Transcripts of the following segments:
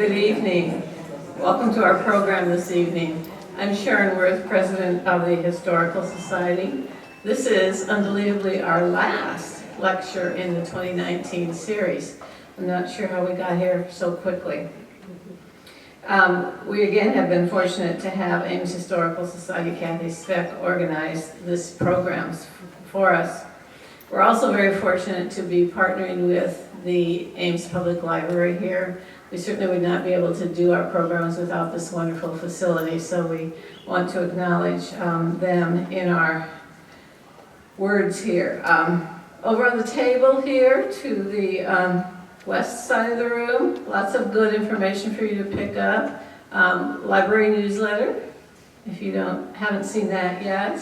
Good evening. Welcome to our program this evening. I'm Sharon Worth, President of the Historical Society. This is unbelievably our last lecture in the 2019 series. I'm not sure how we got here so quickly. We again have been fortunate to have Ames Historical Society Kathy Speck organize this program for us. We're also very fortunate to be partnering with the Ames Public Library here. We certainly would not be able to do our programs without this wonderful facility, so we want to acknowledge them in our words here. Over on the table here to the west side of the room, lots of good information for you to pick up. Library newsletter, if you haven't seen that yet.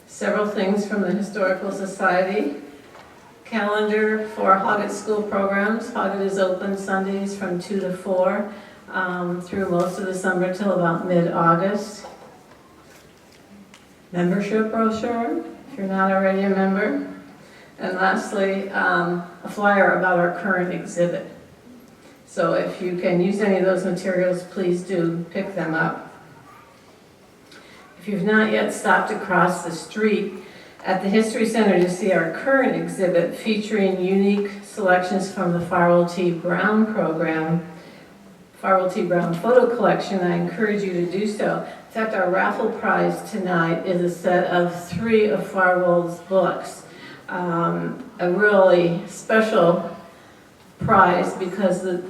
Several things from the Historical Society. Calendar for Hoggett School programs. Hoggett is open Sundays from 2 to 4 through most of the summer till about mid-August. Membership brochure, if you're not already a member. And lastly, a flyer about our current exhibit. So if you can use any of those materials, please do pick them up. If you've not yet stopped across the street at the History Center to see our current exhibit featuring unique selections from the Farwell T. Brown program, Farwell T. Brown photo collection, I encourage you to do so. In fact, our raffle prize tonight is a set of 3 of Farwell's books. A really special prize because the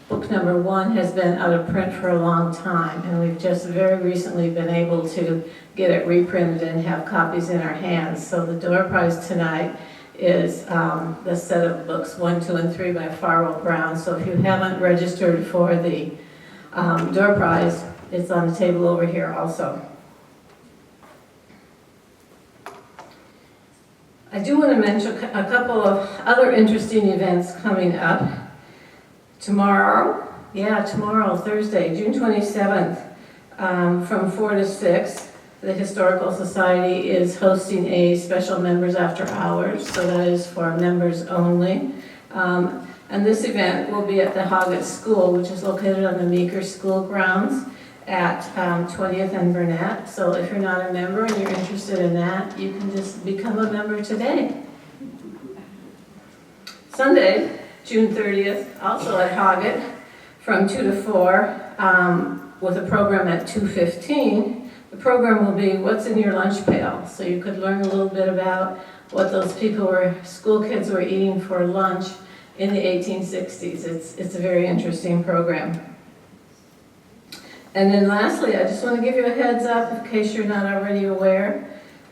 book number 1 has been out of print for a long time, and we've just very recently been able to get it reprinted and have copies in our hands. So the door prize tonight is the set of books 1, 2, and 3 by Farwell Brown. So if you haven't registered for the door prize, it's on the table over here also. I do want to mention a couple of other interesting events coming up. Tomorrow, Thursday, June 27th, from 4 to 6, the Historical Society is hosting a special Members After Hours, so that is for members only. And this event will be at the Hoggett School, which is located on the Meeker School grounds at 20th and Burnett. So if you're not a member and you're interested in that, you can just become a member today. Sunday, June 30th, also at Hoggett, from 2 to 4, with a program at 2:15. The program will be What's in Your Lunch Pail? So you could learn a little bit about what those school kids were eating for lunch in the 1860s. It's a very interesting program. And then lastly, I just want to give you a heads up in case you're not already aware.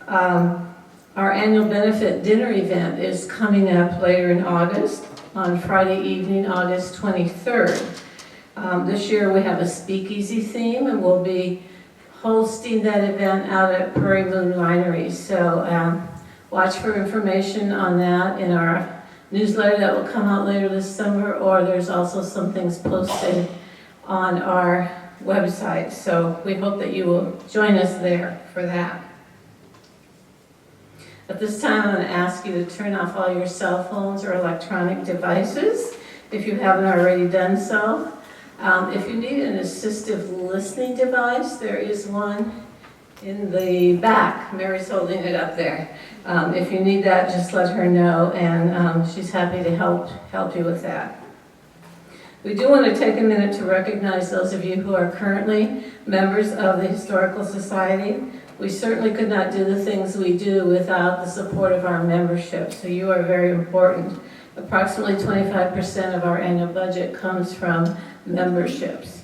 Our annual benefit dinner event is coming up later in August, on Friday evening, August 23rd. This year we have a speakeasy theme, and we'll be hosting that event out at Prairie Moon Winery. So watch for information on that in our newsletter that will come out later this summer, or there's also some things posted on our website. So we hope that you will join us there for that. At this time, I'm going to ask you to turn off all your cell phones or electronic devices if you haven't already done so. If you need an assistive listening device, there is one in the back. Mary's holding it up there. If you need that, just let her know, and she's happy to help you with that. We do want to take a minute to recognize those of you who are currently members of the Historical Society. We certainly could not do the things we do without the support of our membership, so you are very important. Approximately 25% of our annual budget comes from memberships.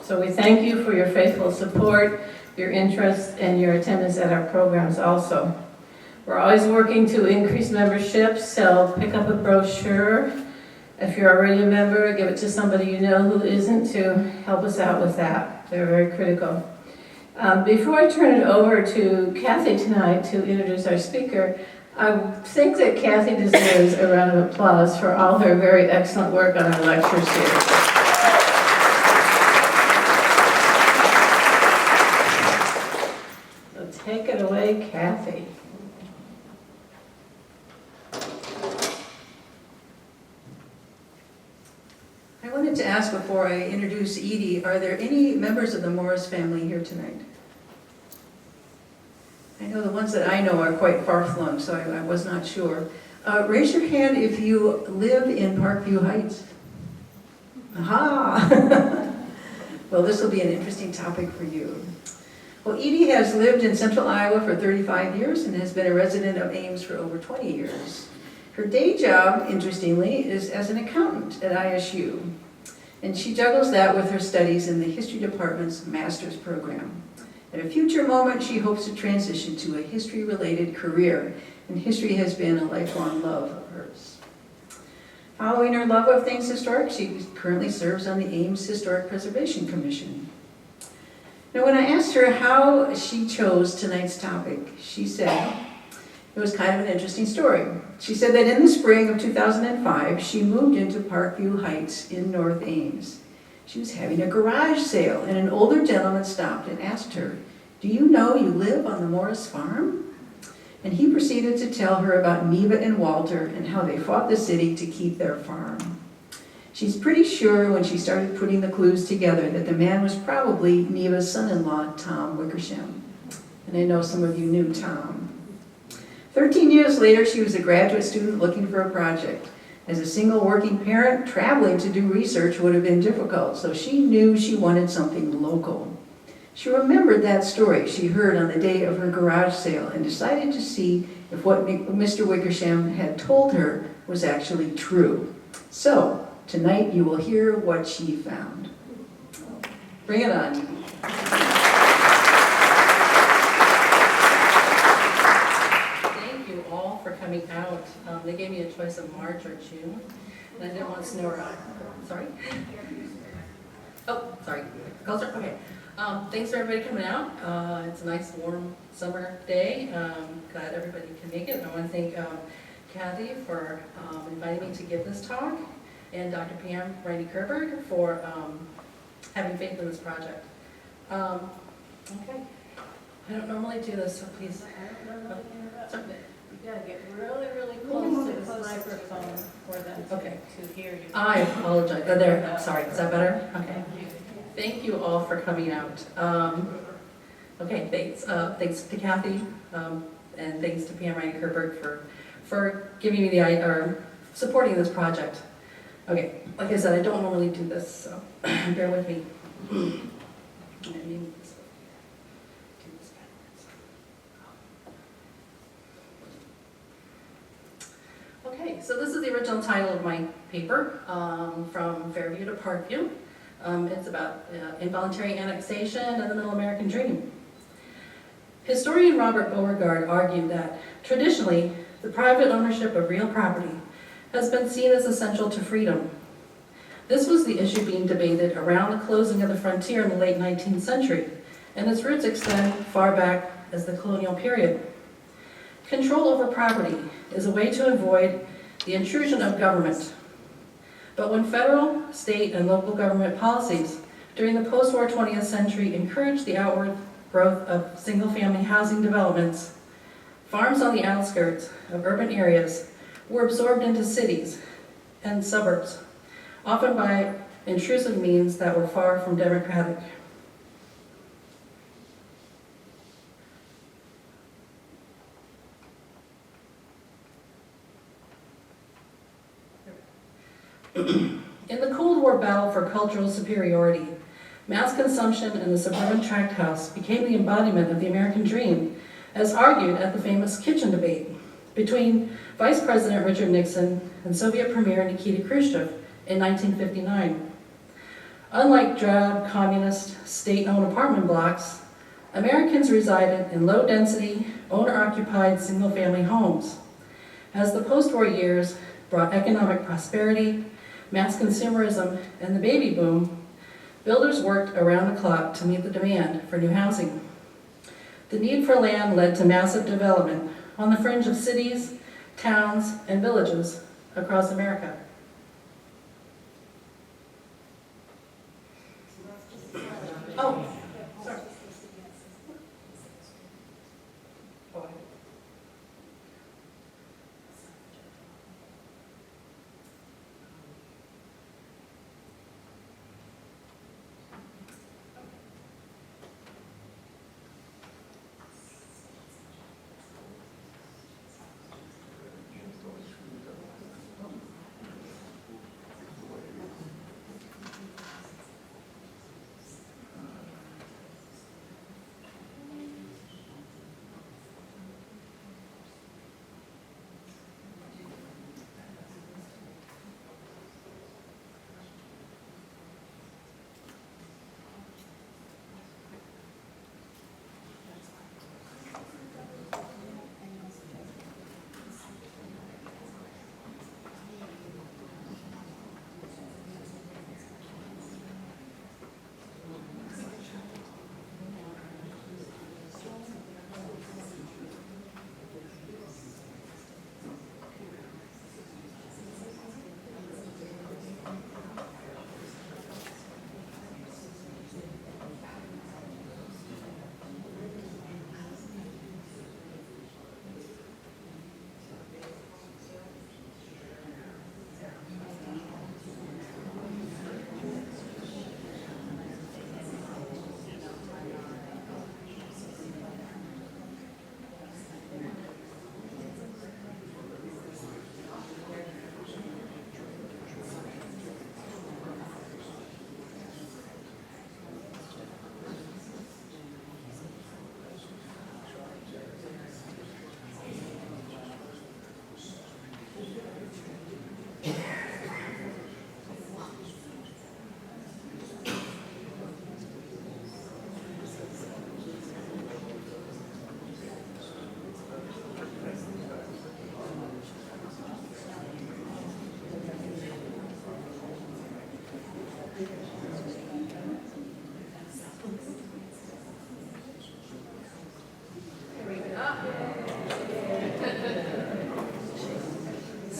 So we thank you for your faithful support, your interest, and your attendance at our programs also. We're always working to increase memberships, so pick up a brochure. If you're already a member, give it to somebody you know who isn't to help us out with that. They're very critical. Before I turn it over to Kathy tonight to introduce our speaker, I think that Kathy deserves a round of applause for all her very excellent work on our lecture series. So take it away, Kathy. I wanted to ask before I introduce Edie, are there any members of the Morris family here tonight? I know the ones that I know are quite far-flung, so I was not sure. Raise your hand if you live in Parkview Heights. Aha! Well, this will be an interesting topic for you. Well, Edie has lived in central Iowa for 35 years and has been a resident of Ames for over 20 years. Her day job, interestingly, is as an accountant at ISU. And she juggles that with her studies in the history department's master's program. At a future moment, she hopes to transition to a history-related career, and history has been a lifelong love of hers. Following her love of things historic, she currently serves on the Ames Historic Preservation Commission. Now, when I asked her how she chose tonight's topic, she said it was kind of an interesting story. She said that in the spring of 2005, she moved into Parkview Heights in North Ames. She was having a garage sale, and an older gentleman stopped and asked her, "Do you know you live on the Morris farm?" And he proceeded to tell her about Neva and Walter and how they fought the city to keep their farm. She's pretty sure when she started putting the clues together that the man was probably Neva's son-in-law, Tom Wickersham. And I know some of you knew Tom. 13 years later, she was a graduate student looking for a project. As a single working parent, traveling to do research would have been difficult, so she knew she wanted something local. She remembered that story she heard on the day of her garage sale and decided to see if what Mr. Wickersham had told her was actually true. So, tonight you will hear what she found. Bring it on. Thank you all for coming out. They gave me a choice of March or June, and I didn't want snow or sorry? Oh, sorry. Closer? Okay. Thanks for everybody coming out. It's a nice warm summer day. Glad everybody can make it. I want to thank Kathy for inviting me to give this talk, and Dr. Pam Riney-Kerberg for having faith in this project. Okay. I don't normally do this, so please. You gotta get really, really close to the microphone for them to hear you. I apologize. Oh, there. Sorry. Is that better? Okay. Thank you all for coming out. Okay, thanks. Thanks to Kathy, and thanks to Pam Riney-Kerberg for giving me or supporting this project. Okay, like I said, I don't normally do this, so bear with me. Okay, so this is the original title of my paper, From Fairview to Parkview. It's about involuntary annexation of the Middle American Dream. Historian Robert Beauregard argued that, traditionally, the private ownership of real property has been seen as essential to freedom. This was the issue being debated around the closing of the frontier in the late 19th century, and its roots extend far back as the colonial period. Control over property is a way to avoid the intrusion of government. But when federal, state, and local government policies during the post-war 20th century encouraged the outward growth of single-family housing developments, farms on the outskirts of urban areas were absorbed into cities and suburbs, often by intrusive means that were far from democratic. In the Cold War battle for cultural superiority, mass consumption in the suburban tract house became the embodiment of the American dream, as argued at the famous kitchen debate between Vice President Richard Nixon and Soviet Premier Nikita Khrushchev in 1959. Unlike drab, communist, state-owned apartment blocks, Americans resided in low-density, owner-occupied single-family homes. As the post-war years brought economic prosperity, mass consumerism, and the baby boom, builders worked around the clock to meet the demand for new housing. The need for land led to massive development on the fringe of cities, towns, and villages across America. Oh, sorry.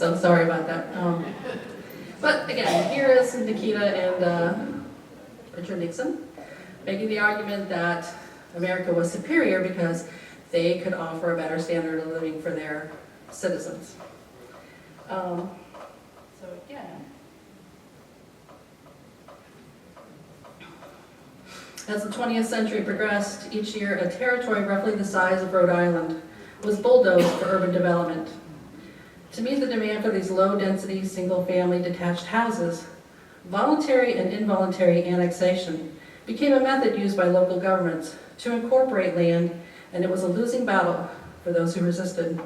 So sorry about that. But again, here is Nikita and Richard Nixon making the argument that America was superior because they could offer a better standard of living for their citizens. So again, as the 20th century progressed, each year a territory roughly the size of Rhode Island was bulldozed for urban development. To meet the demand for these low-density, single-family detached houses, voluntary and involuntary annexation became a method used by local governments to incorporate land, and it was a losing battle for those who resisted.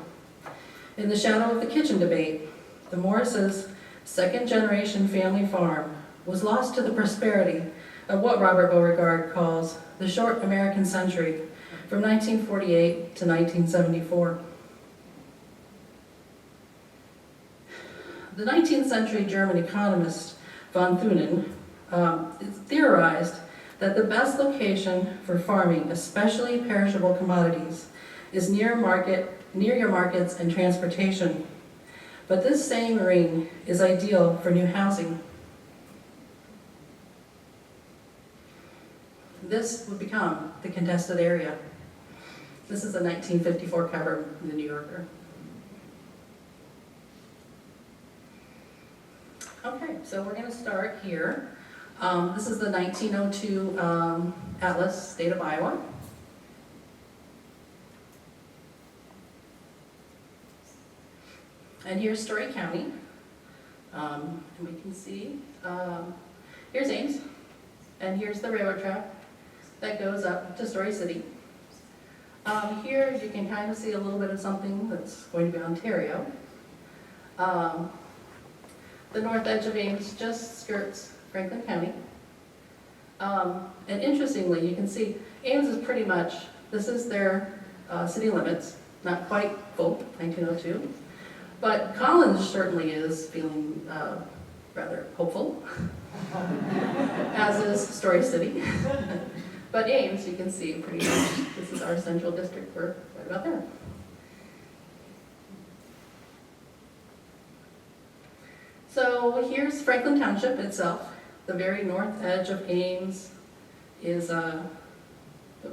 In the shadow of the kitchen debate, the Morrises' second-generation family farm was lost to the prosperity of what Robert Beauregard calls the short American century from 1948 to 1974. The 19th century German economist von Thunen theorized that the best location for farming, especially perishable commodities, is near your markets and transportation. But this same ring is ideal for new housing. This would become the contested area. This is a 1954 cover in the New Yorker. Okay, so we're going to start here. This is the 1902 Atlas, State of Iowa. And here's Story County. And we can see, here's Ames, and here's the railroad track that goes up to Story City. Here you can kind of see a little bit of something that's going to be Ontario. The north edge of Ames just skirts Franklin County. And interestingly, you can see Ames is pretty much, this is their city limits, not quite full, 1902. But Collins certainly is feeling rather hopeful, as is Story City. But Ames, you can see pretty much, this is our central district, we're right about there. So here's Franklin Township itself. The very north edge of Ames is, oh, I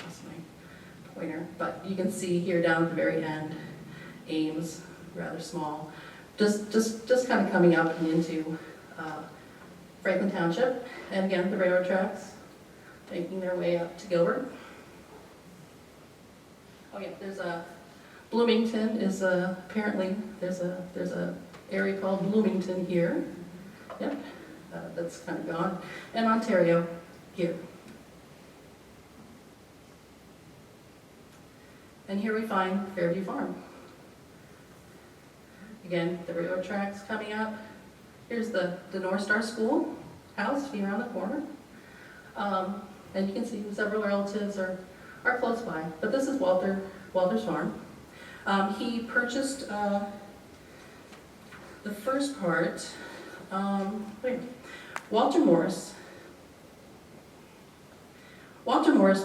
lost my pointer, but you can see here down at the very end, Ames, rather small, just kind of coming up and into Franklin Township. And again, the railroad tracks making their way up to Gilbert. Oh yeah, there's a Bloomington is apparently there's a area called Bloomington here. Yep, that's kind of gone. And Ontario here. And here we find Fairview Farm. Again, the railroad tracks coming up. Here's the North Star School house around the corner. And you can see several relatives are close by. But this is Walter's farm. He purchased the first part. Walter Morris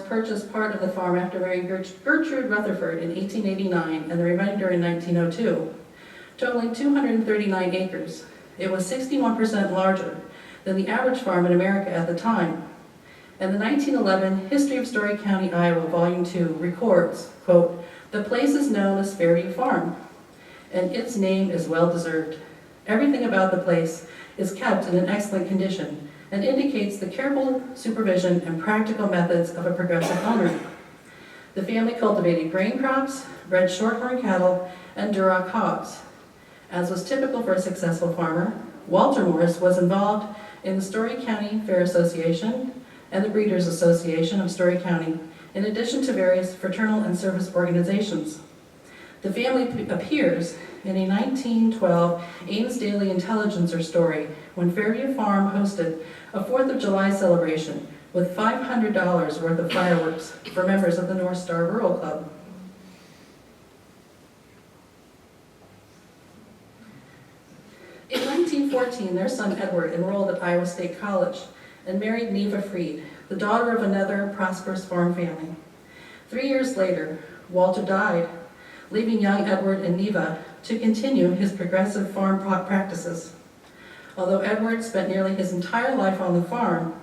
purchased part of the farm after marrying Gertrude Rutherford in 1889 and the remainder in 1902, totaling 239 acres. It was 61% larger than the average farm in America at the time. And the 1911 History of Story County, Iowa, Volume 2 records, quote, "The place is known as Fairview Farm, and its name is well deserved. Everything about the place is kept in an excellent condition and indicates the careful supervision and practical methods of a progressive owner. The family cultivated grain crops, bred shorthorn cattle, and Duroc hogs. As was typical for a successful farmer, Walter Morris was involved in the Story County Fair Association and the Breeders' Association of Story County, in addition to various fraternal and service organizations. The family appears in a 1912 Ames Daily Intelligencer story when Fairview Farm hosted a 4th of July celebration with $500 worth of fireworks for members of the North Star Rural Club. In 1914, their son Edward enrolled at Iowa State College and married Neva Freed, the daughter of another prosperous farm family. 3 years later, Walter died, leaving young Edward and Neva to continue his progressive farm practices. Although Edward spent nearly his entire life on the farm,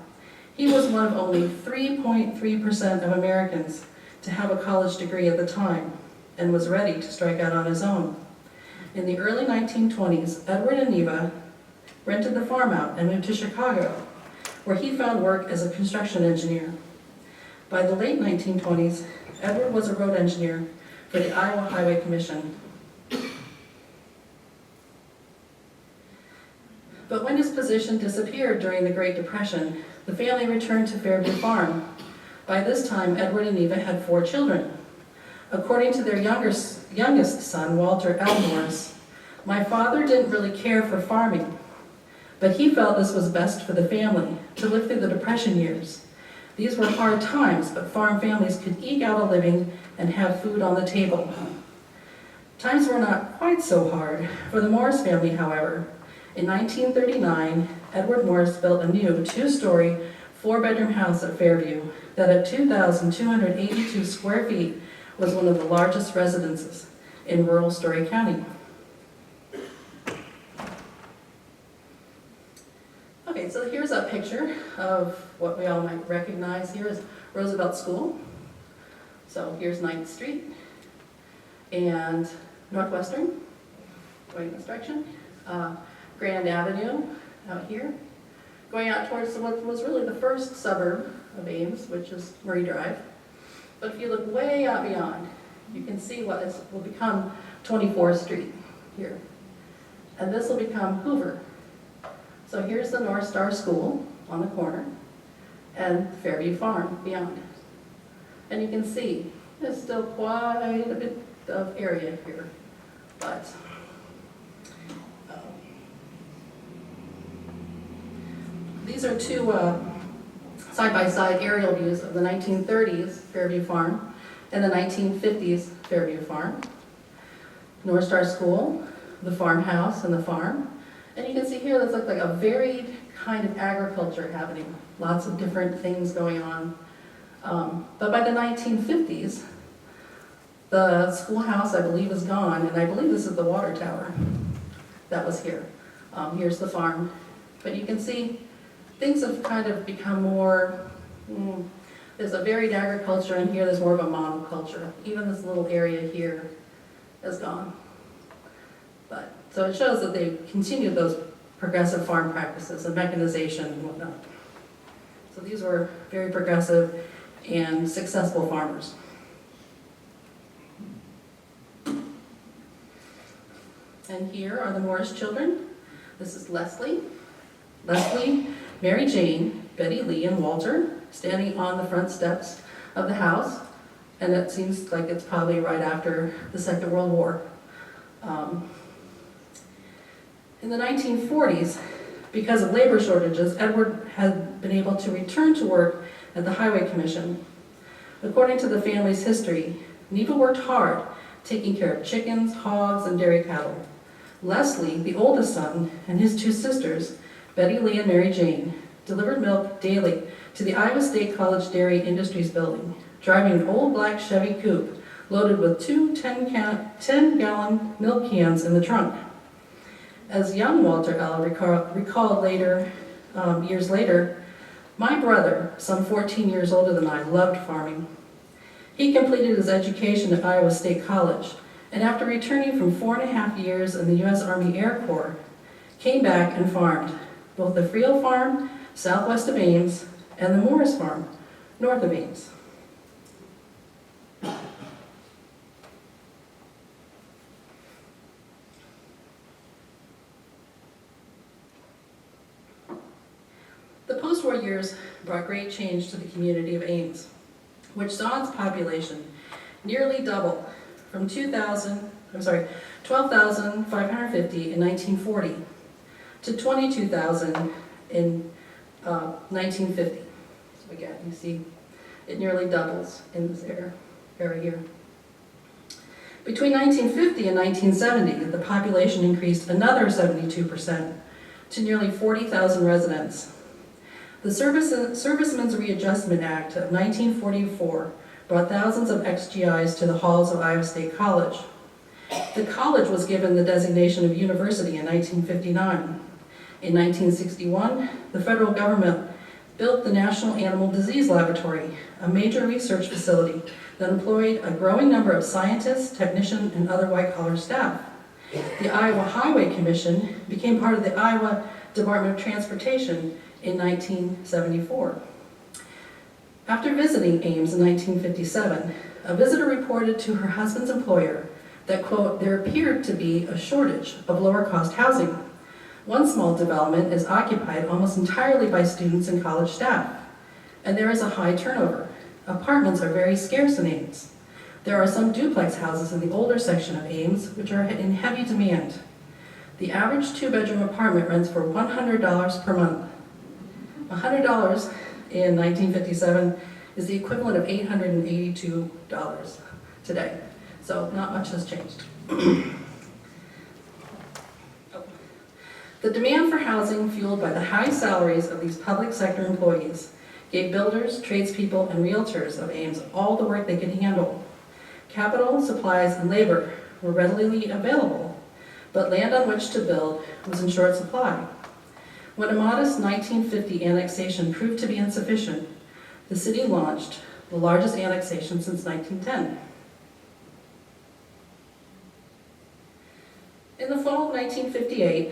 he was one of only 3.3% of Americans to have a college degree at the time and was ready to strike out on his own. In the early 1920s, Edward and Neva rented the farm out and moved to Chicago, where he found work as a construction engineer. By the late 1920s, Edward was a road engineer for the Iowa Highway Commission. But when his position disappeared during the Great Depression, the family returned to Fairview Farm. By this time, Edward and Neva had 4 children. According to their youngest son, Walter L. Morris, "My father didn't really care for farming, but he felt this was best for the family, to live through the Depression years. These were hard times, but farm families could eke out a living and have food on the table." Times were not quite so hard for the Morris family, however. In 1939, Edward Morris built a new 2-story, 4-bedroom house at Fairview that at 2,282 square feet was one of the largest residences in rural Story County. Okay, so here's a picture of what we all might recognize here is Roosevelt School. So here's 9th Street and Northwestern, going in this direction. Grand Avenue out here, going out towards what was really the first suburb of Ames, which is Murray Drive. But if you look way out beyond, you can see what will become 24th Street here. And this will become Hoover. So here's the North Star School on the corner and Fairview Farm beyond. And you can see there's still quite a bit of area here, but these are 2 side-by-side aerial views of the 1930s Fairview Farm and the 1950s Fairview Farm. North Star School, the farmhouse and the farm. And you can see here, this looks like a varied kind of agriculture happening. Lots of different things going on. But by the 1950s, the schoolhouse, I believe, is gone, and I believe this is the water tower that was here. Here's the farm. But you can see things have kind of become more, there's a varied agriculture, and here there's more of a monoculture. Even this little area here is gone. But so it shows that they continued those progressive farm practices and mechanization and whatnot. So these were very progressive and successful farmers. And here are the Morris children. This is Leslie, Mary Jane, Betty Lee, and Walter standing on the front steps of the house. And it seems like it's probably right after the Second World War. In the 1940s, because of labor shortages, Edward had been able to return to work at the Highway Commission. According to the family's history, Neva worked hard, taking care of chickens, hogs, and dairy cattle. Leslie, the oldest son, and his 2 sisters, Betty Lee and Mary Jane, delivered milk daily to the Iowa State College Dairy Industries building, driving an old black Chevy coupe loaded with 2 10-gallon milk cans in the trunk. As young Walter L. recalled later, years later, "My brother, some 14 years older than I, loved farming. He completed his education at Iowa State College, and after returning from 4.5 years in the U.S. Army Air Corps, came back and farmed both the Friel Farm, southwest of Ames, and the Morris Farm, north of Ames." The post-war years brought great change to the community of Ames, which saw its population nearly double from 12,550 in 1940 to 22,000 in 1950. So again, you see it nearly doubles in this area here. Between 1950 and 1970, the population increased another 72% to nearly 40,000 residents. The Servicemen's Readjustment Act of 1944 brought thousands of ex-GIs to the halls of Iowa State College. The college was given the designation of university in 1959. In 1961, the federal government built the National Animal Disease Laboratory, a major research facility that employed a growing number of scientists, technicians, and other white-collar staff. The Iowa Highway Commission became part of the Iowa Department of Transportation in 1974. After visiting Ames in 1957, a visitor reported to her husband's employer that, quote, there appeared to be a shortage of lower-cost housing. One small development is occupied almost entirely by students and college staff, and there is a high turnover. Apartments are very scarce in Ames. There are some duplex houses in the older section of Ames which are in heavy demand. The average two-bedroom apartment rents for $100 per month. $100 in 1957 is the equivalent of $882 today. So not much has changed. The demand for housing, fueled by the high salaries of these public sector employees, gave builders, tradespeople, and realtors of Ames all the work they could handle. Capital, supplies, and labor were readily available, but land on which to build was in short supply. When a modest 1950 annexation proved to be insufficient, the city launched the largest annexation since 1910. In the fall of 1958,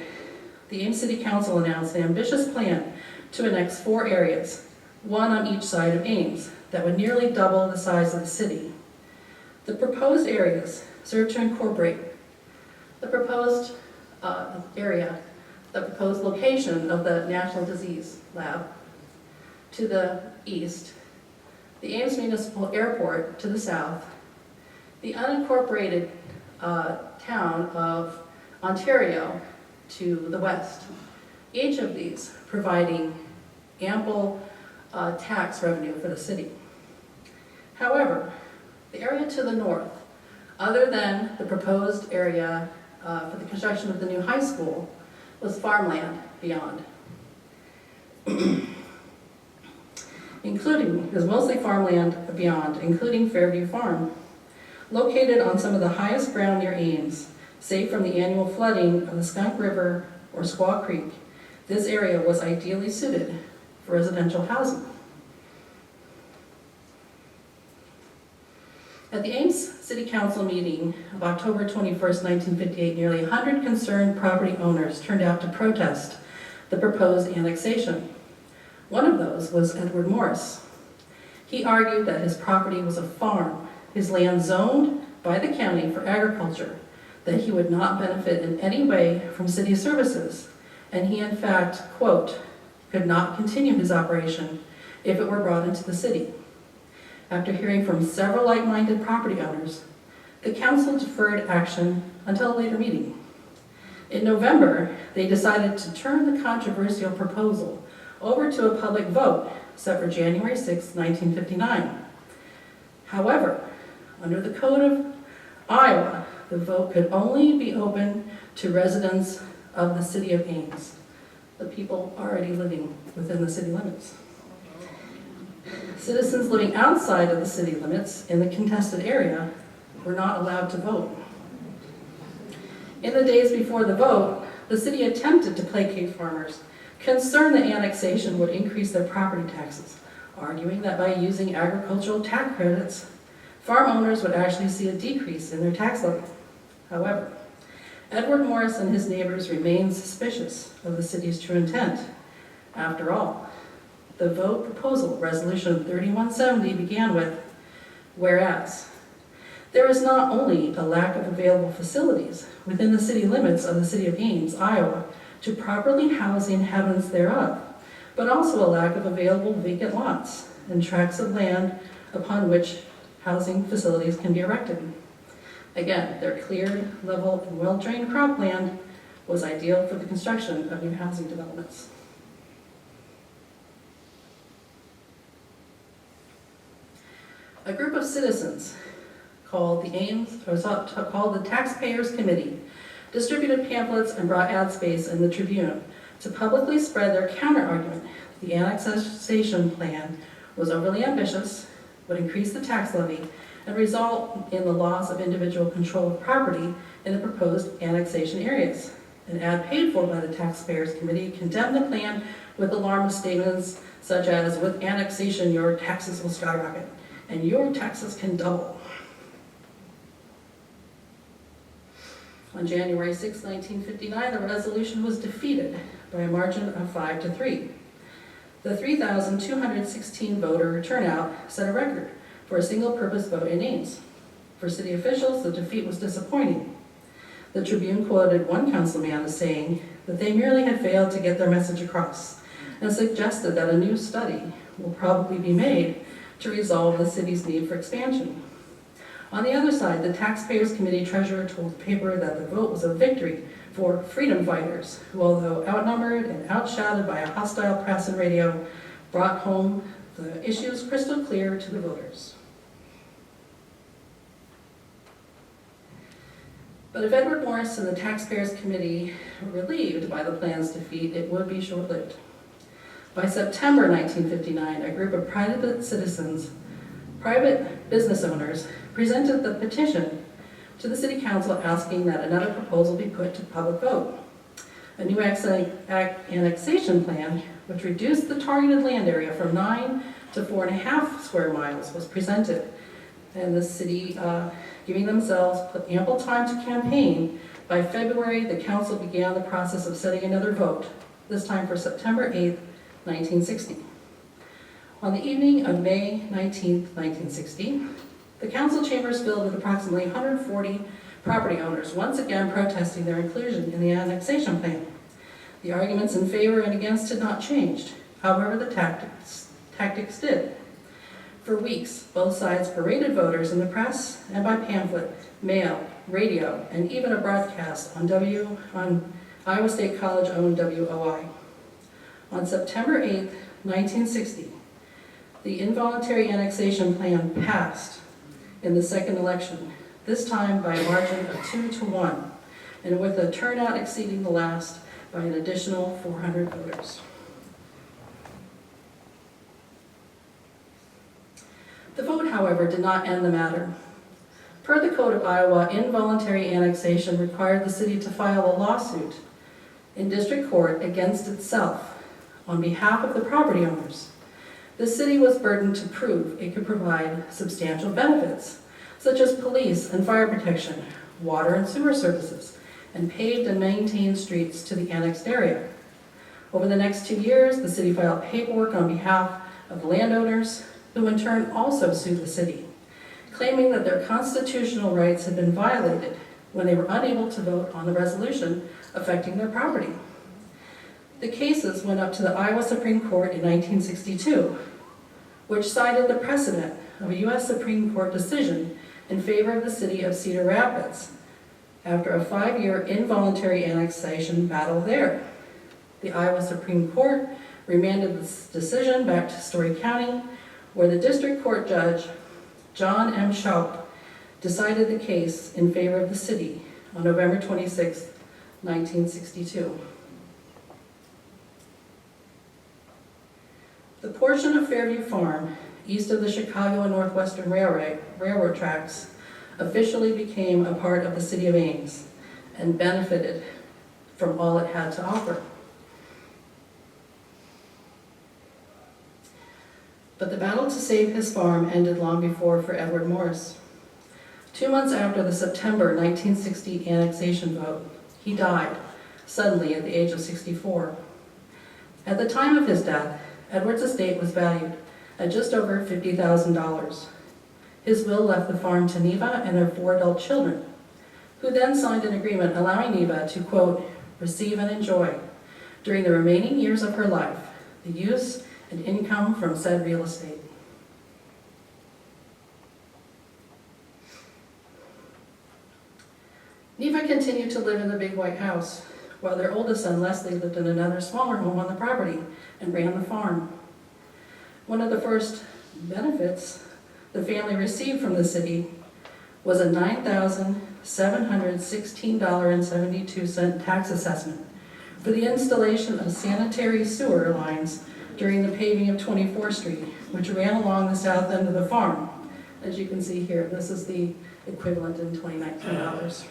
the Ames City Council announced an ambitious plan to annex 4 areas, one on each side of Ames, that would nearly double the size of the city. The proposed areas serve to incorporate the proposed the proposed location of the National Disease Lab to the east, the Ames Municipal Airport to the south, the unincorporated town of Ontario to the west, each of these providing ample tax revenue for the city. However, the area to the north, other than the proposed area for the construction of the new high school, was farmland beyond. It was mostly farmland beyond, including Fairview Farm. Located on some of the highest ground near Ames, safe from the annual flooding of the Skunk River or Squaw Creek, this area was ideally suited for residential housing. At the Ames City Council meeting of October 21st, 1958, nearly 100 concerned property owners turned out to protest the proposed annexation. One of those was Edward Morris. He argued that his property was a farm, his land zoned by the county for agriculture, that he would not benefit in any way from city services, and he in fact, quote, could not continue his operation if it were brought into the city. After hearing from several like-minded property owners, the council deferred action until a later meeting. In November, they decided to turn the controversial proposal over to a public vote set for January 6, 1959. However, under the Code of Iowa, the vote could only be open to residents of the city of Ames, the people already living within the city limits. Citizens living outside of the city limits in the contested area were not allowed to vote. In the days before the vote, the city attempted to placate farmers, concerned that annexation would increase their property taxes, arguing that by using agricultural tax credits, farm owners would actually see a decrease in their tax levy. However, Edward Morris and his neighbors remained suspicious of the city's true intent. After all, the vote proposal, Resolution 3170, began with, whereas, there is not only a lack of available facilities within the city limits of the city of Ames, Iowa, to properly house the inhabitants thereof, but also a lack of available vacant lots and tracts of land upon which housing facilities can be erected. Again, their cleared, level, and well-drained cropland was ideal for the construction of new housing developments. A group of citizens called the Taxpayers Committee distributed pamphlets and brought ad space in the Tribune to publicly spread their counter-argument. The annexation plan was overly ambitious, would increase the tax levy, and result in the loss of individual control of property in the proposed annexation areas. An ad paid for by the Taxpayers Committee condemned the plan with alarmist statements such as, "With annexation, your taxes will skyrocket, and your taxes can double." On January 6, 1959, the resolution was defeated by a margin of 5-3. The 3,216 voter turnout set a record for a single-purpose vote in Ames. For city officials, the defeat was disappointing. The Tribune quoted one councilman as saying that they merely had failed to get their message across, and suggested that a new study will probably be made to resolve the city's need for expansion. On the other side, the Taxpayers Committee treasurer told the paper that the vote was a victory for freedom fighters, who, although outnumbered and outshouted by a hostile press and radio, brought home the issues crystal clear to the voters. But if Edward Morris and the Taxpayers Committee were relieved by the plan's defeat, it would be short-lived. By September 1959, a group of private citizens, private business owners, presented the petition to the City Council asking that another proposal be put to public vote. A new annexation plan, which reduced the targeted land area from 9 to 4.5 square miles, was presented, and the city, giving themselves ample time to campaign. By February, the council began the process of setting another vote, this time for September 8, 1960. On the evening of May 19, 1960, the council chambers filled with approximately 140 property owners, once again protesting their inclusion in the annexation plan. The arguments in favor and against had not changed. However, the tactics did. For weeks, both sides paraded voters in the press and by pamphlet, mail, radio, and even a broadcast on Iowa State College-owned WOI. On September 8, 1960, the involuntary annexation plan passed in the second election, this time by a margin of 2-1, and with a turnout exceeding the last by an additional 400 voters. The vote, however, did not end the matter. Per the Code of Iowa, involuntary annexation required the city to file a lawsuit in district court against itself on behalf of the property owners. The city was burdened to prove it could provide substantial benefits, such as police and fire protection, water and sewer services, and paved and maintained streets to the annexed area. Over the next 2 years, the city filed paperwork on behalf of landowners, who in turn also sued the city, claiming that their constitutional rights had been violated when they were unable to vote on the resolution affecting their property. The cases went up to the Iowa Supreme Court in 1962, which cited the precedent of a U.S. Supreme Court decision in favor of the city of Cedar Rapids after a 5-year involuntary annexation battle there. The Iowa Supreme Court remanded this decision back to Story County, where the district court judge, John M. Schaup, decided the case in favor of the city on November 26, 1962. The portion of Fairview Farm, east of the Chicago and Northwestern Railroad tracks, officially became a part of the city of Ames and benefited from all it had to offer. But the battle to save his farm ended long before for Edward Morris. 2 months after the September 1960 annexation vote, he died suddenly at the age of 64. At the time of his death, Edward's estate was valued at just over $50,000. His will left the farm to Neva and their 4 adult children, who then signed an agreement allowing Neva to, quote, receive and enjoy, during the remaining years of her life, the use and income from said real estate. Neva continued to live in the big white house, while their oldest son Leslie lived in another smaller home on the property and ran the farm. One of the first benefits the family received from the city was a $9,716.72 tax assessment for the installation of sanitary sewer lines during the paving of 24th Street, which ran along the south end of the farm. As you can see here, this is the equivalent in 2019 dollars.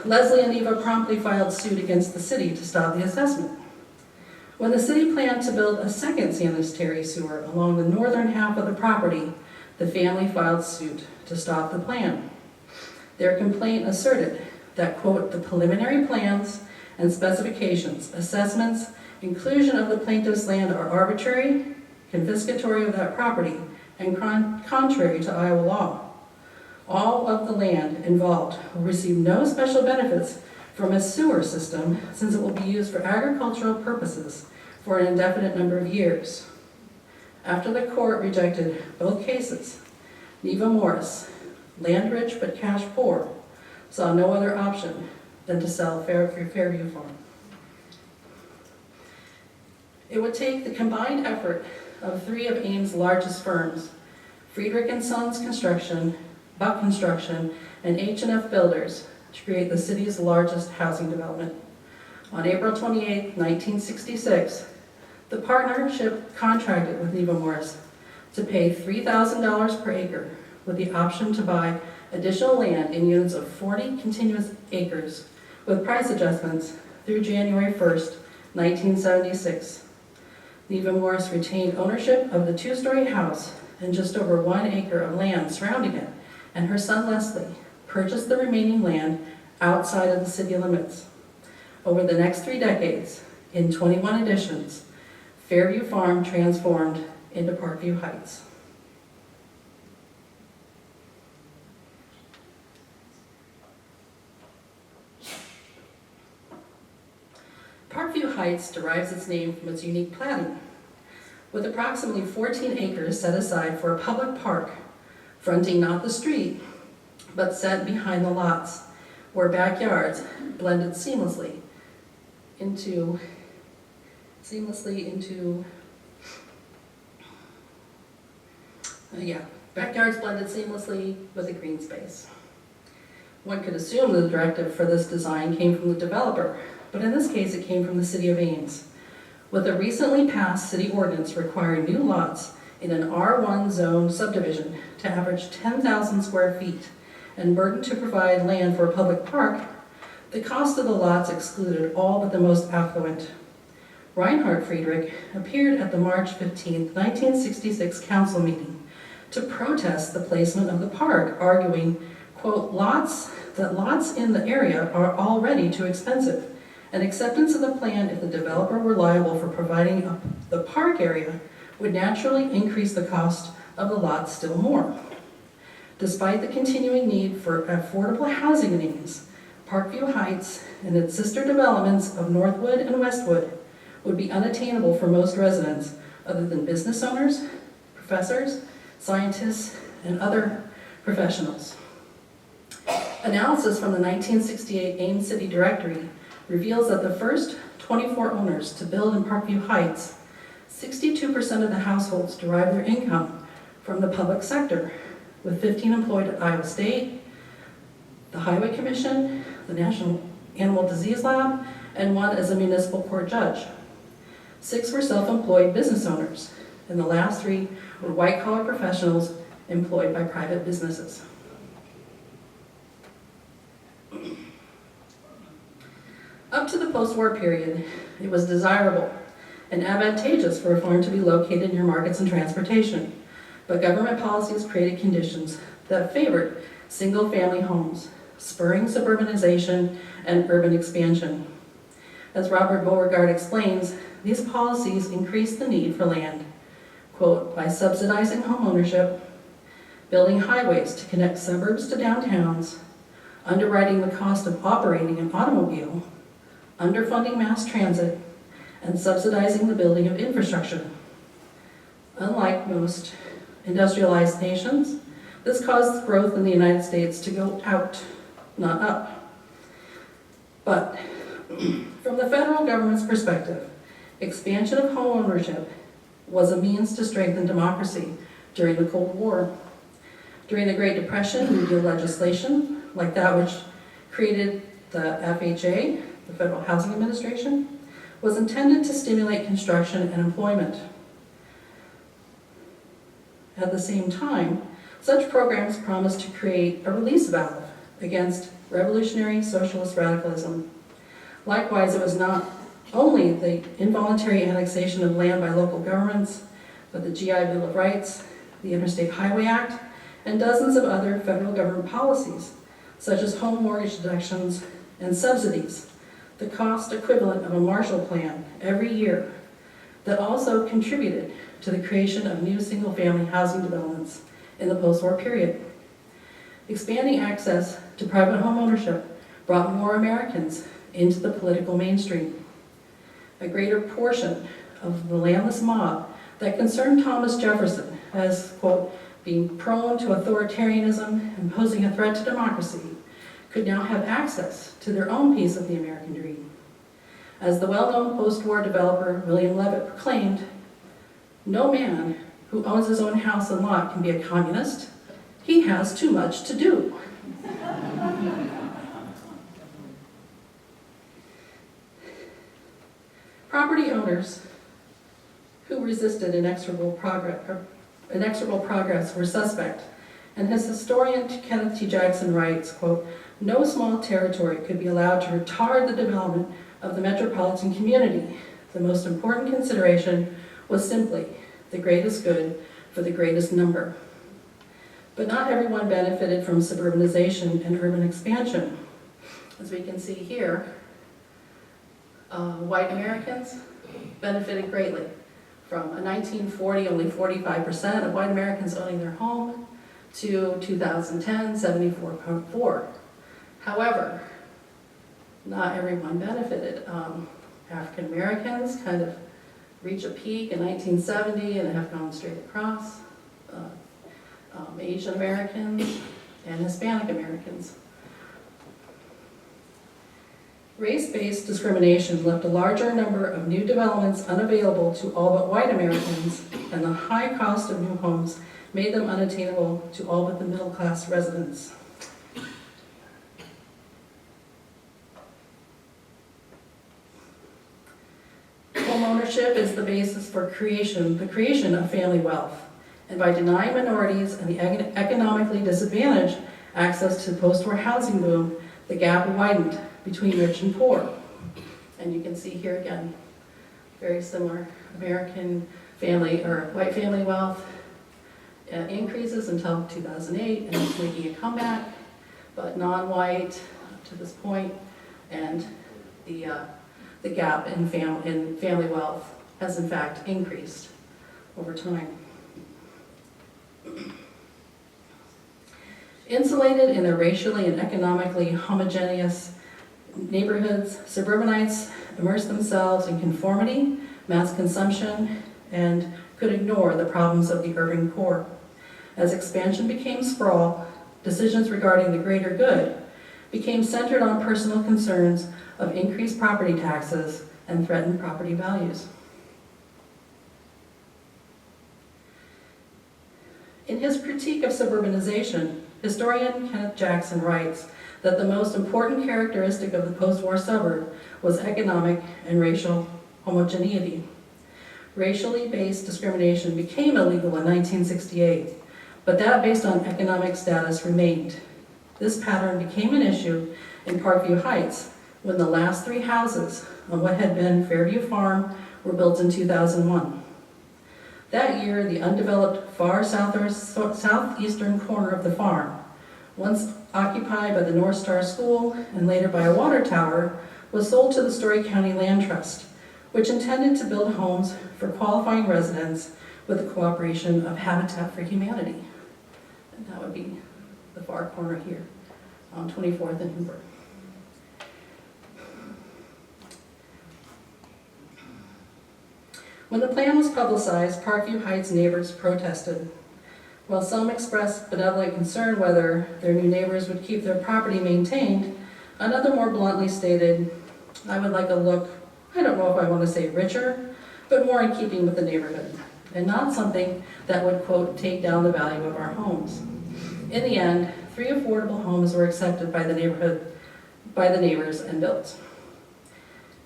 Leslie and Neva promptly filed suit against the city to stop the assessment. When the city planned to build a second sanitary sewer along the northern half of the property, the family filed suit to stop the plan. Their complaint asserted that, quote, the preliminary plans and specifications, assessments, inclusion of the plaintiff's land are arbitrary, confiscatory of that property, and contrary to Iowa law. All of the land involved will receive no special benefits from a sewer system since it will be used for agricultural purposes for an indefinite number of years. After the court rejected both cases, Neva Morris, land rich but cash poor, saw no other option than to sell Fairview Farm. It would take the combined effort of three of Ames' largest firms, Friedrich & Sons Construction, Buck Construction, and H&F Builders, to create the city's largest housing development. On April 28, 1966, the partnership contracted with Neva Morris to pay $3,000 per acre with the option to buy additional land in units of 40 continuous acres with price adjustments through January 1st, 1976. Neva Morris retained ownership of the two-story house and just over 1 acre of land surrounding it, and her son Leslie purchased the remaining land outside of the city limits. Over the next 3 decades, in 21 additions, Fairview Farm transformed into Parkview Heights. Parkview Heights derives its name from its unique planning, with approximately 14 acres set aside for a public park, fronting not the street, but set behind the lots, where backyards blended seamlessly into backyards blended seamlessly with a green space. One could assume the directive for this design came from the developer, but in this case it came from the city of Ames, with a recently passed city ordinance requiring new lots in an R1 zone subdivision to average 10,000 square feet and burdened to provide land for a public park. The cost of the lots excluded all but the most affluent. Reinhard Friedrich appeared at the March 15, 1966 council meeting to protest the placement of the park, arguing, quote, lots in the area are already too expensive, and acceptance of the plan if the developer were liable for providing the park area would naturally increase the cost of the lots still more. Despite the continuing need for affordable housing in Ames, Parkview Heights and its sister developments of Northwood and Westwood would be unattainable for most residents other than business owners, professors, scientists, and other professionals. Analysis from the 1968 Ames City Directory reveals that the first 24 owners to build in Parkview Heights, 62% of the households derived their income from the public sector, with 15 employed at Iowa State, the Highway Commission, the National Animal Disease Lab, and 1 as a municipal court judge. 6 were self-employed business owners, and the last 3 were white-collar professionals employed by private businesses. Up to the post-war period, it was desirable and advantageous for a farm to be located near markets and transportation, but government policies created conditions that favored single-family homes, spurring suburbanization and urban expansion. As Robert Beauregard explains, these policies increased the need for land, quote, by subsidizing home ownership, building highways to connect suburbs to downtowns, underwriting the cost of operating an automobile, underfunding mass transit, and subsidizing the building of infrastructure. Unlike most industrialized nations, this caused growth in the United States to go out, not up. But from the federal government's perspective, expansion of home ownership was a means to strengthen democracy during the Cold War. During the Great Depression, New Deal legislation, like that which created the FHA, the Federal Housing Administration, was intended to stimulate construction and employment. At the same time, such programs promised to create a release valve against revolutionary socialist radicalism. Likewise, it was not only the involuntary annexation of land by local governments, but the GI Bill of Rights, the Interstate Highway Act, and dozens of other federal government policies, such as home mortgage deductions and subsidies, the cost equivalent of a Marshall Plan every year, that also contributed to the creation of new single-family housing developments in the post-war period. Expanding access to private home ownership brought more Americans into the political mainstream. A greater portion of the landless mob that concerned Thomas Jefferson as, quote, being prone to authoritarianism and posing a threat to democracy, could now have access to their own piece of the American dream. As the well-known post-war developer William Levitt proclaimed, "No man who owns his own house and lot can be a communist. He has too much to do." Property owners who resisted inexorable progress were suspect, and as historian Kenneth T. Jackson writes, quote, "No small territory could be allowed to retard the development of the metropolitan community. The most important consideration was simply the greatest good for the greatest number." But not everyone benefited from suburbanization and urban expansion. As we can see here, white Americans benefited greatly. From 1940, only 45% of white Americans owning their home, to 2010, 74.4%. However, not everyone benefited. African Americans kind of reached a peak in 1970 and have gone straight across. Asian Americans and Hispanic Americans. Race-based discrimination left a larger number of new developments unavailable to all but white Americans, and the high cost of new homes made them unattainable to all but the middle-class residents. Home ownership is the basis for the creation of family wealth, and by denying minorities and the economically disadvantaged access to the post-war housing boom, the gap widened between rich and poor. And you can see here again, very similar American family or white family wealth increases until 2008, and it's making a comeback, but non-white up to this point, and the gap in family wealth has in fact increased over time. Insulated in their racially and economically homogeneous neighborhoods, suburbanites immersed themselves in conformity, mass consumption, and could ignore the problems of the urban core. As expansion became sprawl, decisions regarding the greater good became centered on personal concerns of increased property taxes and threatened property values. In his critique of suburbanization, historian Kenneth Jackson writes that the most important characteristic of the post-war suburb was economic and racial homogeneity. Racially based discrimination became illegal in 1968, but that based on economic status remained. This pattern became an issue in Parkview Heights when the last 3 houses on what had been Fairview Farm were built in 2001. That year, the undeveloped far southeastern corner of the farm, once occupied by the North Star School and later by a water tower, was sold to the Story County Land Trust, which intended to build homes for qualifying residents with the cooperation of Habitat for Humanity. And that would be the far corner here on 24th and Hoover. When the plan was publicized, Parkview Heights neighbors protested. While some expressed benevolent concern whether their new neighbors would keep their property maintained, another more bluntly stated, "I would like a look, I don't know if I want to say richer, but more in keeping with the neighborhood, and not something that would, quote, take down the value of our homes." In the end, 3 affordable homes were accepted by the neighbors and built.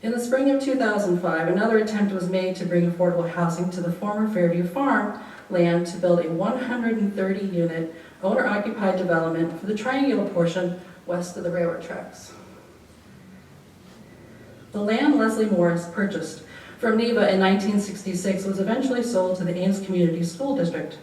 In the spring of 2005, another attempt was made to bring affordable housing to the former Fairview Farm land to build a 130-unit owner-occupied development for the triangular portion west of the railroad tracks. The land Leslie Morris purchased from Neva in 1966 was eventually sold to the Ames Community School District.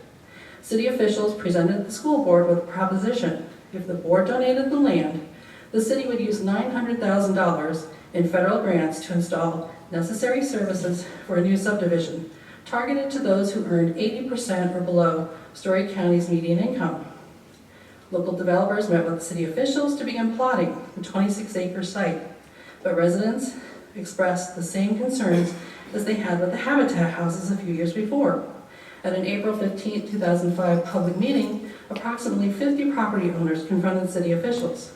City officials presented the school board with a proposition. If the board donated the land, the city would use $900,000 in federal grants to install necessary services for a new subdivision, targeted to those who earned 80% or below Story County's median income. Local developers met with city officials to begin plotting the 26-acre site, but residents expressed the same concerns as they had with the Habitat houses a few years before. At an April 15, 2005 public meeting, approximately 50 property owners confronted city officials.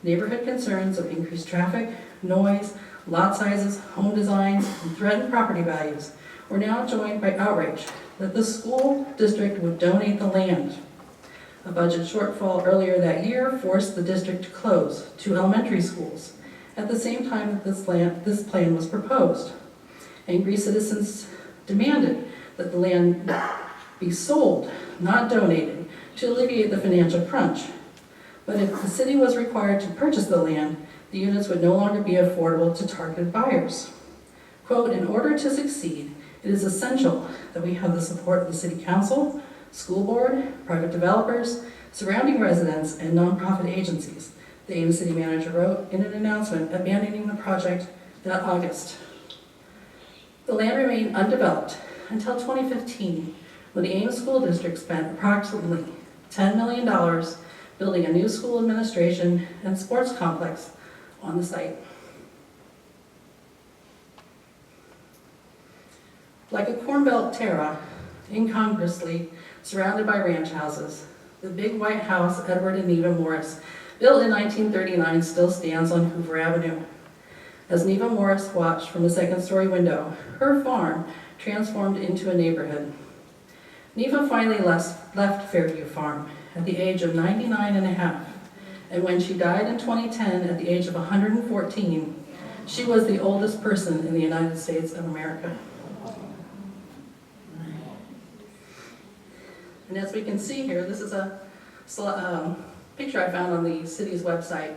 Neighborhood concerns of increased traffic, noise, lot sizes, home designs, and threatened property values were now joined by outrage that the school district would donate the land. A budget shortfall earlier that year forced the district to close 2 elementary schools at the same time that this plan was proposed. Angry citizens demanded that the land be sold, not donated, to alleviate the financial crunch. But if the city was required to purchase the land, the units would no longer be affordable to targeted buyers. Quote, in order to succeed, it is essential that we have the support of the city council, school board, private developers, surrounding residents, and nonprofit agencies, the Ames city manager wrote in an announcement abandoning the project that August. The land remained undeveloped until 2015, when the Ames School District spent approximately $10 million building a new school administration and sports complex on the site. Like a Corn Belt terra, incongruously surrounded by ranch houses, the big white house Edward and Neva Morris, built in 1939, still stands on Hoover Avenue. As Neva Morris watched from a second-story window, her farm transformed into a neighborhood. Neva finally left Fairview Farm at the age of 99 and a half, and when she died in 2010 at the age of 114, she was the oldest person in the United States of America. And as we can see here, this is a picture I found on the city's website.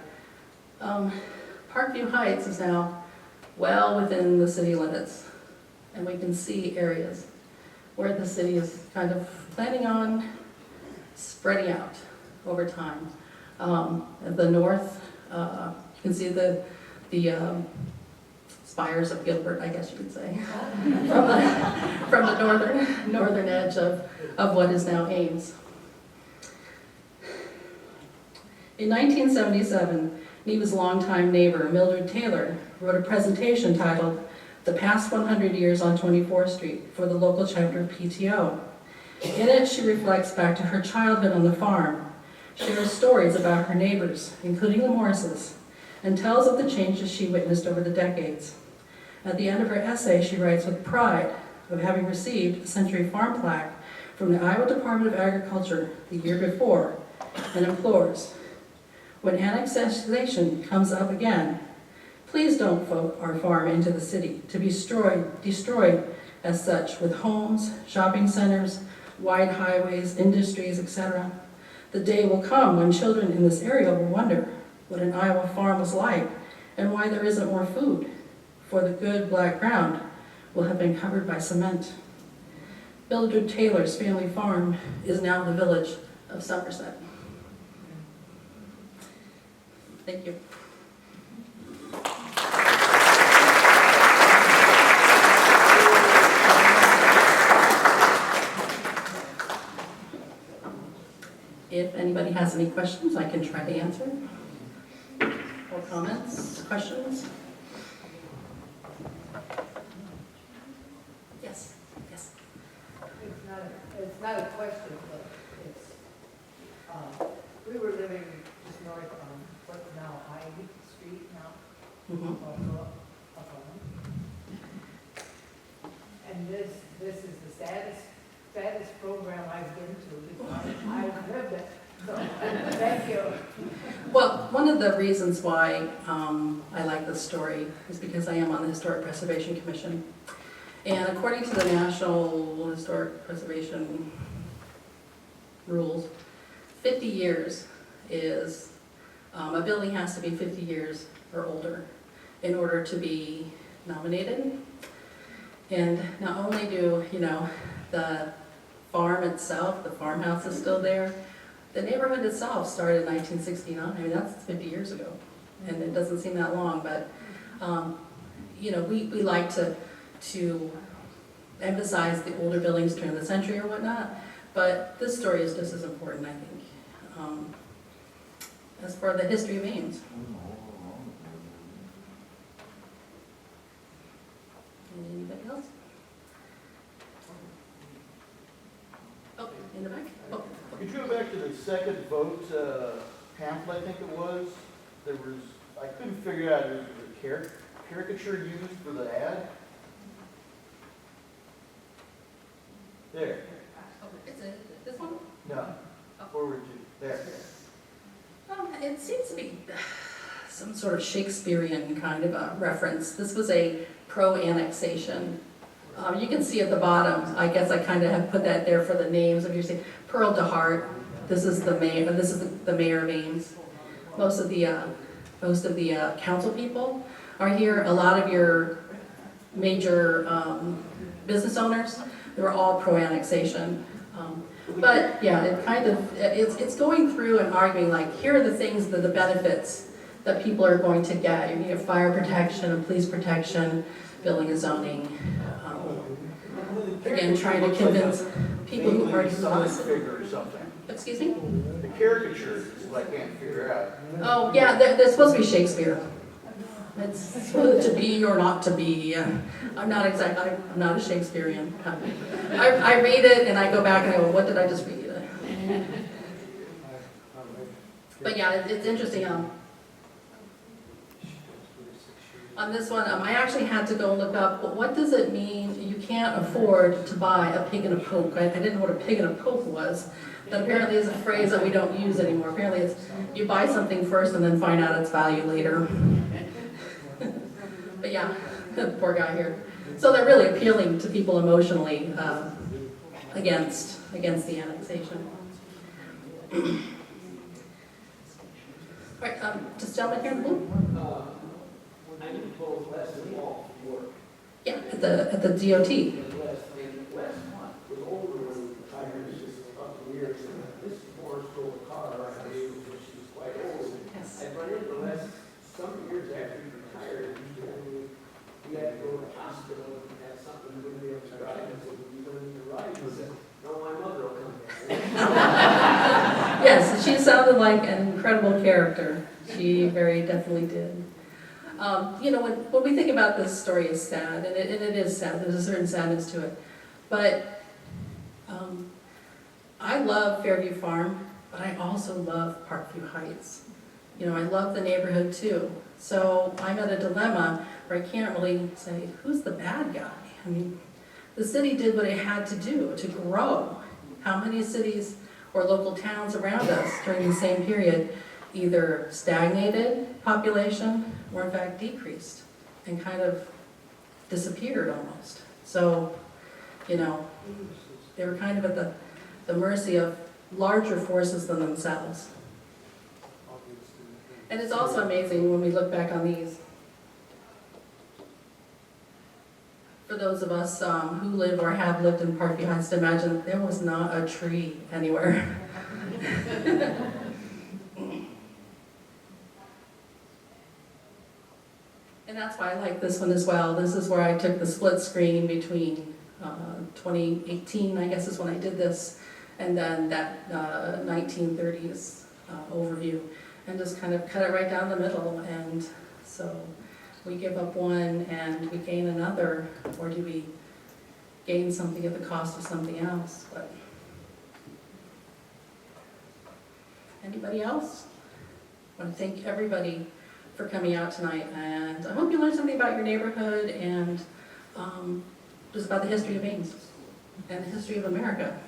Parkview Heights is now well within the city limits, and we can see areas where the city is kind of planning on spreading out over time. At the north, you can see the spires of Gilbert, I guess you could say, from the northern edge of what is now Ames. In 1977, Neva's longtime neighbor, Millard Taylor, wrote a presentation titled The Past 100 Years on 24th Street for the local chapter of PTO. In it, she reflects back to her childhood on the farm, shares stories about her neighbors, including the Morrises, and tells of the changes she witnessed over the decades. At the end of her essay, she writes with pride of having received a Century Farm plaque from the Iowa Department of Agriculture the year before, and implores, when annexation comes up again, please don't vote our farm into the city to be destroyed as such with homes, shopping centers, wide highways, industries, etc. The day will come when children in this area will wonder what an Iowa farm was like and why there isn't more food, for the good black ground will have been covered by cement. Millard Taylor's family farm is now the village of Somerset. Thank you. If anybody has any questions, I can try to answer. Or comments, questions? Yes, yes. It's not a question, but it's, we were living just north on what's now Ivy Street now, up on. And this is the saddest program I've been to. I've lived it, so thank you. Well, one of the reasons why I like this story is because I am on the Historic Preservation Commission. And according to the National Historic Preservation rules, 50 years is A building has to be 50 years or older in order to be nominated. And not only do, the farm itself, the farmhouse is still there, the neighborhood itself started in 1969. I mean, that's 50 years ago, and it doesn't seem that long, but, we like to emphasize the older buildings during the century or whatnot, but this story is just as important, I think. As for the history of Ames. Anybody else? Oh, in the back? Oh. Could you go back to the second vote pamphlet, I think it was? There was, I couldn't figure out, there was a caricature used for the ad? There, It's this one? no, forward to, there. It seems to be some sort of Shakespearean kind of a reference. This was a pro-annexation. You can see at the bottom, I guess I kind of have put that there for the names. If you're saying Pearl DeHart, this is the mayor. This is the mayor of Ames. Most of the council people are here. A lot of your major business owners, they were all pro-annexation. But yeah, it's going through and arguing like, here are the things that the benefits that people are going to get. You need fire protection and police protection, building and zoning. Again, trying to convince people who already saw this. Figure or something. Excuse me? The caricature is what I can't figure out. Oh, yeah, they're supposed to be Shakespeare. It's supposed to be or not to be. I'm not a Shakespearean. I read it and I go back and I go, what did I just read? But yeah, it's interesting. On this one, I actually had to go look up, what does it mean you can't afford to buy a pig in a poke? I didn't know what a pig in a poke was. That apparently is a phrase that we don't use anymore. Apparently it's you buy something first and then find out its value later. But yeah, poor guy here. So they're really appealing to people emotionally against the annexation. All right, just gentleman here in the blue. I need to close less than all work. Yeah, at the DOT. And less was older when we retired, it's just a couple of years. This Morris drove a car around the age when she was quite old. Yes. I run into Les some years after he retired, he told me he had to go to the hospital and had something he wouldn't be able to drive. I said, you don't need to ride. He said, no, my mother will come back. Yes, she sounded like an incredible character. She very definitely did. When we think about this story, it's sad, and it is sad. There's a certain sadness to it. But I love Fairview Farm, but I also love Parkview Heights. I love the neighborhood too. So I'm at a dilemma where I can't really say, who's the bad guy? I mean, the city did what it had to do to grow. How many cities or local towns around us during the same period either stagnated population or in fact decreased and kind of disappeared almost. So, they were kind of at the mercy of larger forces than themselves. And it's also amazing when we look back on these. For those of us who live or have lived in Parkview Heights, to imagine there was not a tree anywhere. And that's why I like this one as well. This is where I took the split screen between 2018, I guess is when I did this, and then that 1930s overview, and just kind of cut it right down the middle. And so we give up one and we gain another, or do we gain something at the cost of something else? But anybody else? I want to thank everybody for coming out tonight, and I hope you learned something about your neighborhood and just about the history of Ames and the history of America.